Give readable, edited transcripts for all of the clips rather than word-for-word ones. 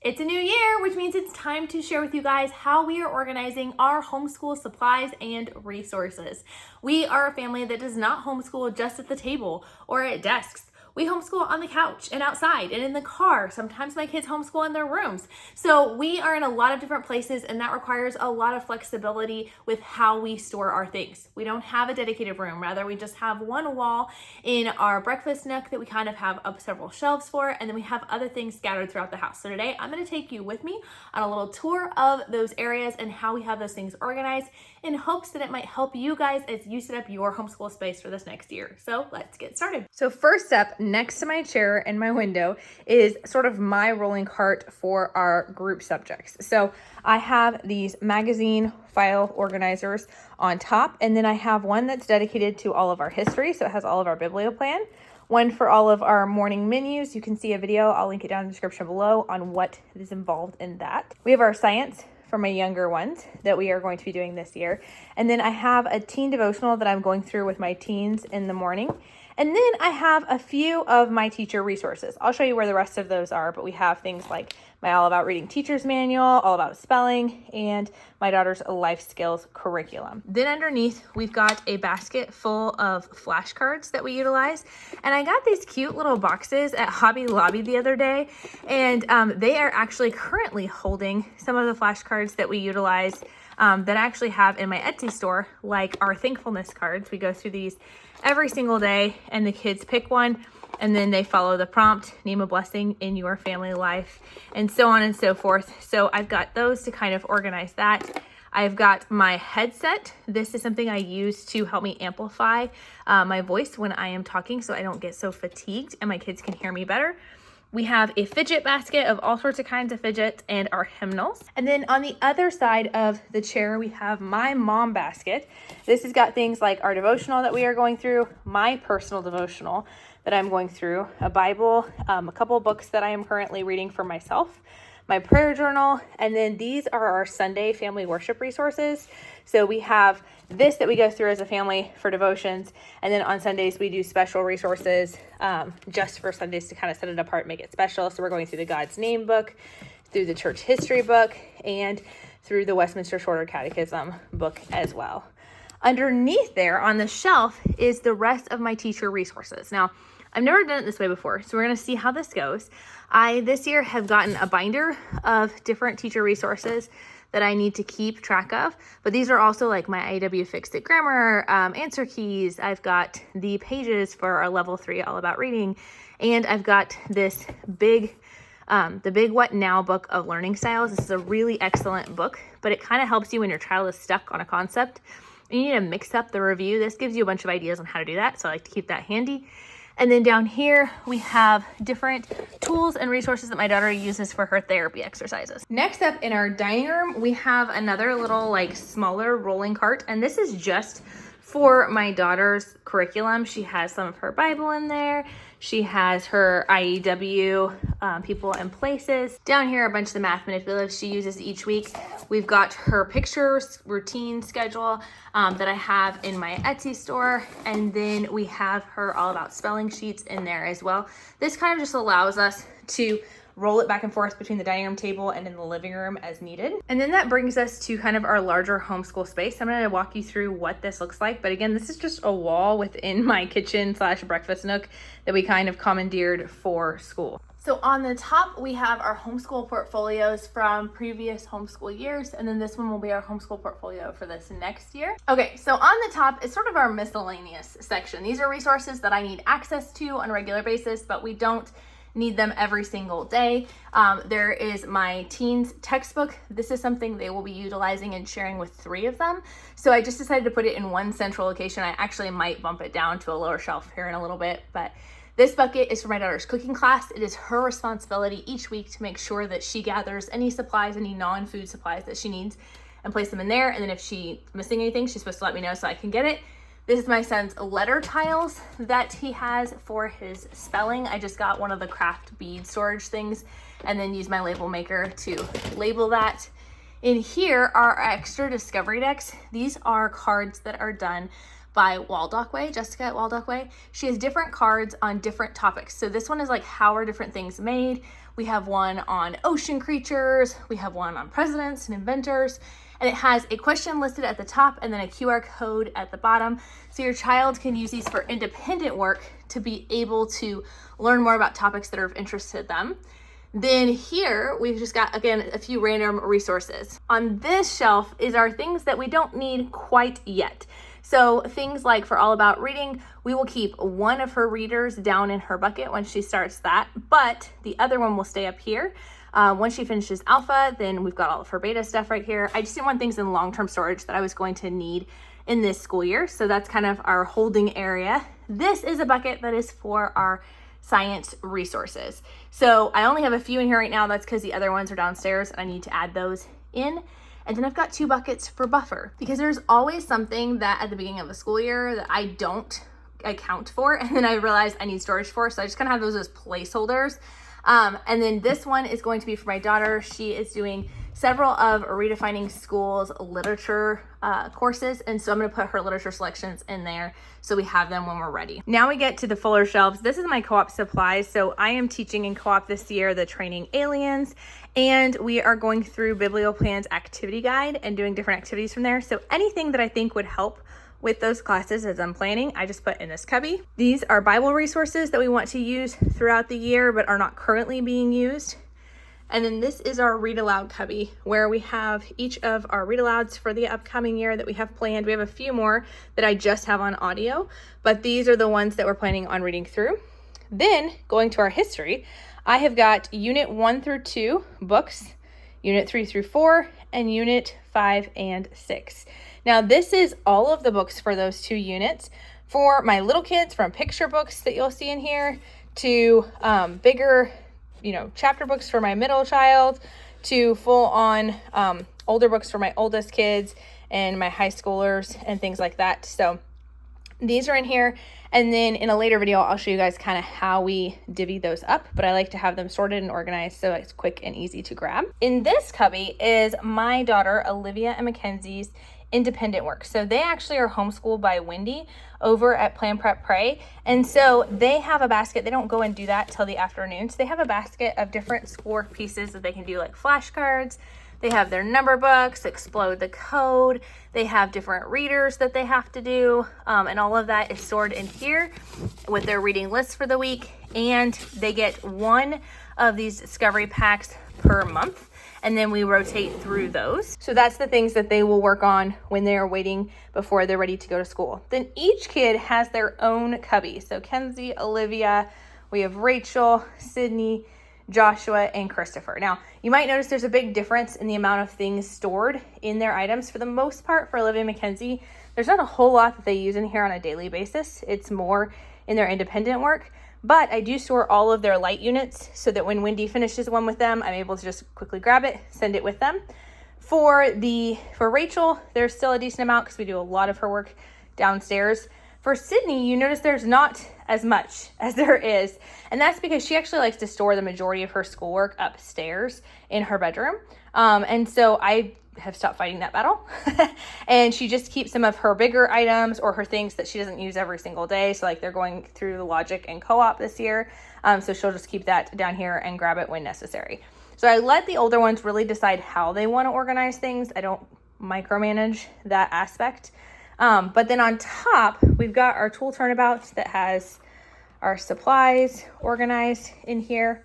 It's a new year, which means it's time to share with you guys how we are organizing our homeschool supplies and resources. We are a family that does not homeschool just at the table or at desks. We homeschool on the couch and outside and in the car. Sometimes my kids homeschool in their rooms. So we are in a lot of different places, and that requires a lot of flexibility with how we store our things. We don't have a dedicated room. Rather, we just have one wall in our breakfast nook that we kind of have up several shelves for, and then we have other things scattered throughout the house. So today I'm going to take you with me on a little tour of those areas and how we have those things organized, in hopes that it might help you guys as you set up your homeschool space for this next year. So let's get started. So first up, next to my chair and my window is sort of my rolling cart for our group subjects. So I have these magazine file organizers on top, and then I have one that's dedicated to all of our history. So it has all of our biblioplan. One for all of our morning menus. You can see a video, I'll link it down in the description below, on what is involved in that. We have our science for my younger ones that we are going to be doing this year. And then I have a teen devotional that I'm going through with my teens in the morning. And then I have a few of my teacher resources. I'll show you where the rest of those are, but we have things like my All About Reading Teacher's Manual, All About Spelling, and my daughter's Life Skills curriculum. Then underneath, we've got a basket full of flashcards that we utilize. And I got these cute little boxes at Hobby Lobby the other day, and they are actually currently holding some of the flashcards that we utilize that I actually have in my Etsy store, like our thankfulness cards. We go through these every single day, and the kids pick one, and then they follow the prompt, name a blessing in your family life, and so on and so forth. So I've got those to kind of organize that. I've got my headset. This is something I use to help me amplify my voice when I am talking, so I don't get so fatigued and my kids can hear me better. We have a fidget basket of all sorts of kinds of fidgets and our hymnals. And then on the other side of the chair, we have my mom basket. This has got things like our devotional that we are going through, my personal devotional that I'm going through, a Bible, a couple of books that I am currently reading for myself, my prayer journal, and then these are our Sunday family worship resources. So we have this that we go through as a family for devotions, and then on Sundays we do special resources just for Sundays to kind of set it apart, make it special. So we're going through the God's Name book, through the church history book, and through the Westminster Shorter Catechism book as well. Underneath there on the shelf is the rest of my teacher resources. Now, I've never done it this way before, so we're going to see how this goes. I, this year, have gotten a binder of different teacher resources that I need to keep track of, but these are also like my IW Fixed It Grammar, answer keys. I've got the pages for our level 3 All About Reading, and I've got this big, the Big What Now book of learning styles. This is a really excellent book, but it kind of helps you when your child is stuck on a concept. You need to mix up the review. This gives you a bunch of ideas on how to do that, so I like to keep that handy. And then down here, we have different tools and resources that my daughter uses for her therapy exercises. Next up in our dining room, we have another little like smaller rolling cart. And this is just for my daughter's curriculum. She has some of her Bible in there. She has her IEW, people and places. Down here, a bunch of the math manipulatives she uses each week. We've got her pictures, routine schedule that I have in my Etsy store. And then we have her All About Spelling sheets in there as well. This kind of just allows us to roll it back and forth between the dining room table and in the living room as needed. And then that brings us to kind of our larger homeschool space. I'm going to walk you through what this looks like. But again, this is just a wall within my kitchen / breakfast nook that we kind of commandeered for school. So on the top, we have our homeschool portfolios from previous homeschool years, and then this one will be our homeschool portfolio for this next year. Okay, so on the top is sort of our miscellaneous section. These are resources that I need access to on a regular basis, but we don't need them every single day. There is my teens textbook. This is something they will be utilizing and sharing with 3 of them. So I just decided to put it in one central location. I actually might bump it down to a lower shelf here in a little bit, but this bucket is for my daughter's cooking class. It is her responsibility each week to make sure that she gathers any supplies, any non-food supplies that she needs, and place them in there. And then if she's missing anything, she's supposed to let me know so I can get it. This is my son's letter tiles that he has for his spelling. I just got one of the craft bead storage things and then use my label maker to label that. In here are our extra discovery decks. These are cards that are done by Waldockway, Jessica at Waldockway. She has different cards on different topics. So this one is like, how are different things made? We have one on ocean creatures. We have one on presidents and inventors. And it has a question listed at the top and then a QR code at the bottom. So your child can use these for independent work to be able to learn more about topics that are of interest to them. Then here, we've just got, again, a few random resources. On this shelf is our things that we don't need quite yet. So things like for All About Reading, we will keep one of her readers down in her bucket when she starts that, but the other one will stay up here. Once she finishes alpha, then we've got all of her beta stuff right here. I just didn't want things in long-term storage that I was going to need in this school year. So that's kind of our holding area. This is a bucket that is for our science resources. So I only have a few in here right now. That's because the other ones are downstairs and I need to add those in. And then I've got 2 buckets for buffer because there's always something that at the beginning of the school year that I don't account for. And then I realize I need storage for. So I just kind of have those as placeholders. And then this one is going to be for my daughter. She is doing several of Redefining School's literature courses. And so I'm going to put her literature selections in there so we have them when we're ready. Now we get to the fuller shelves. This is my co-op supplies. So I am teaching in co-op this year, the Training Aliens, and we are going through BiblioPlan's activity guide and doing different activities from there. So anything that I think would help with those classes as I'm planning, I just put in this cubby. These are Bible resources that we want to use throughout the year but are not currently being used. And then this is our read aloud cubby where we have each of our read alouds for the upcoming year that we have planned. We have a few more that I just have on audio, but these are the ones that we're planning on reading through. Then going to our history, I have got unit 1 through 2 books, unit 3 through 4, and unit 5 and 6. Now this is all of the books for those 2 units. For my little kids, from picture books that you'll see in here to bigger, chapter books for my middle child, to full on older books for my oldest kids and my high schoolers and things like that. So these are in here. And then in a later video, I'll show you guys kind of how we divvy those up, but I like to have them sorted and organized so it's quick and easy to grab. In this cubby is my daughter, Olivia and Mackenzie's independent work. So they actually are homeschooled by Wendy over at Plan Prep Pray. And so they have a basket. They don't go and do that till the afternoon. So they have a basket of different schoolwork pieces that they can do, like flashcards. They have their number books, explode the code. They have different readers that they have to do. And all of that is stored in here with their reading lists for the week. And they get one of these discovery packs per month. And then we rotate through those. So that's the things that they will work on when they're waiting before they're ready to go to school. Then each kid has their own cubby. So Kenzie, Olivia, we have Rachel, Sydney, Joshua, and Christopher. Now, you might notice there's a big difference in the amount of things stored in their items. For the most part, for Olivia and Mackenzie, there's not a whole lot that they use in here on a daily basis. It's more in their independent work. But I do store all of their light units so that when Wendy finishes one with them, I'm able to just quickly grab it, send it with them. For Rachel, there's still a decent amount because we do a lot of her work downstairs. For Sydney, you notice there's not as much as there is. And that's because she actually likes to store the majority of her schoolwork upstairs in her bedroom. And so I have stopped fighting that battle. And she just keeps some of her bigger items or her things that she doesn't use every single day. So like they're going through the Logic and Co-op this year. So she'll just keep that down here and grab it when necessary. So I let the older ones really decide how they want to organize things. I don't micromanage that aspect. But then on top, we've got our tool turnabout that has our supplies organized in here.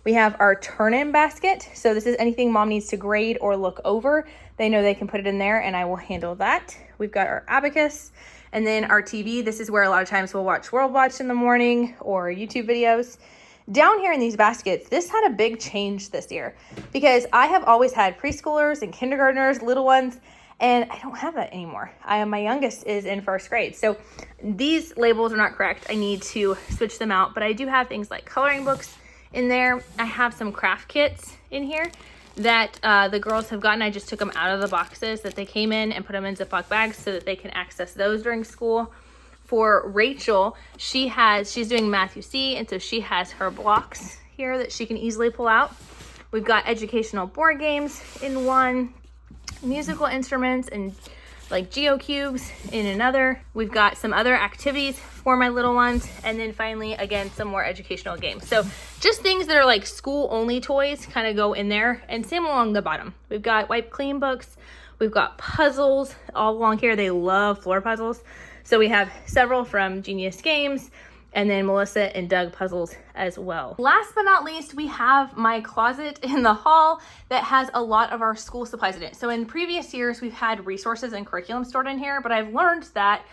We have our turn-in basket. So this is anything mom needs to grade or look over. They know they can put it in there and I will handle that. We've got our abacus and then our TV. This is where a lot of times we'll watch World Watch in the morning or YouTube videos. Down here in these baskets, this had a big change this year because I have always had preschoolers and kindergartners, little ones, and I don't have that anymore. My youngest is in first grade. So these labels are not correct. I need to switch them out, but I do have things like coloring books in there. I have some craft kits in here that the girls have gotten. I just took them out of the boxes that they came in and put them in Ziploc bags so that they can access those during school. For Rachel, she's doing Matthew C, and so she has her blocks here that she can easily pull out. We've got educational board games in one, musical instruments and like GeoCubes in another. We've got some other activities for my little ones. And then finally, again, some more educational games. So just things that are like school only toys kind of go in there, and same along the bottom. We've got wipe clean books. We've got puzzles all along here. They love floor puzzles. So we have several from Genius Games, and then Melissa and Doug puzzles as well. Last but not least, we have my closet in the hall that has a lot of our school supplies in it. So in previous years, we've had resources and curriculum stored in here, but I've learned that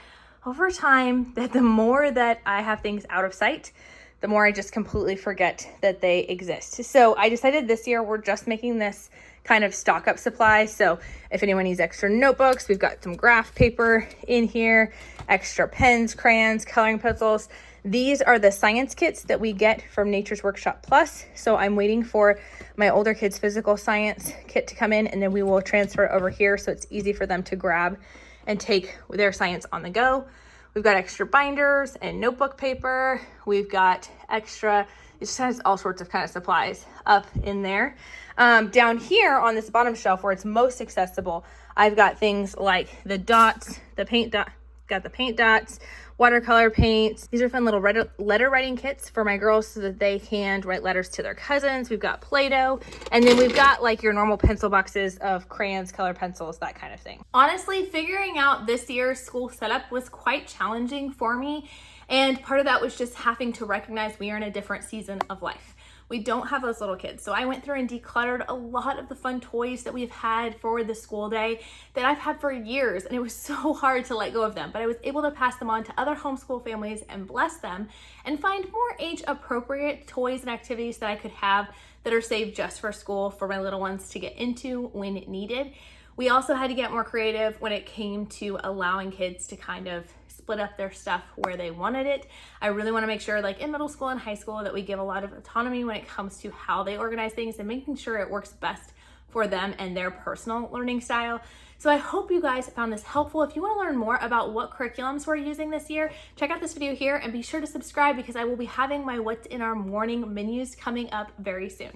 over time, that the more that I have things out of sight, the more I just completely forget that they exist. So I decided this year we're just making this kind of stock up supply. So if anyone needs extra notebooks, we've got some graph paper in here, extra pens, crayons, coloring pencils. These are the science kits that we get from Nature's Workshop Plus. So I'm waiting for my older kids' physical science kit to come in, and then we will transfer it over here so it's easy for them to grab and take their science on the go. We've got extra binders and notebook paper. We've got extra, it just has all sorts of kind of supplies up in there. Down here on this bottom shelf where it's most accessible, I've got things like the dots, the paint dot, got the paint dots, watercolor paints. These are fun little letter writing kits for my girls so that they can write letters to their cousins. We've got Play-Doh, and then we've got like your normal pencil boxes of crayons, color pencils, that kind of thing. Honestly, figuring out this year's school setup was quite challenging for me, and part of that was just having to recognize we are in a different season of life. We don't have those little kids. So I went through and decluttered a lot of the fun toys that we've had for the school day that I've had for years, and it was so hard to let go of them, but I was able to pass them on to other homeschool families and bless them and find more age appropriate toys and activities that I could have that are saved just for school for my little ones to get into when needed. We also had to get more creative when it came to allowing kids to kind of split up their stuff where they wanted it. I really want to make sure, like in middle school and high school, that we give a lot of autonomy when it comes to how they organize things and making sure it works best for them and their personal learning style. So I hope you guys found this helpful. If you want to learn more about what curriculums we're using this year, check out this video here and be sure to subscribe because I will be having my What's in Our Morning menus coming up very soon.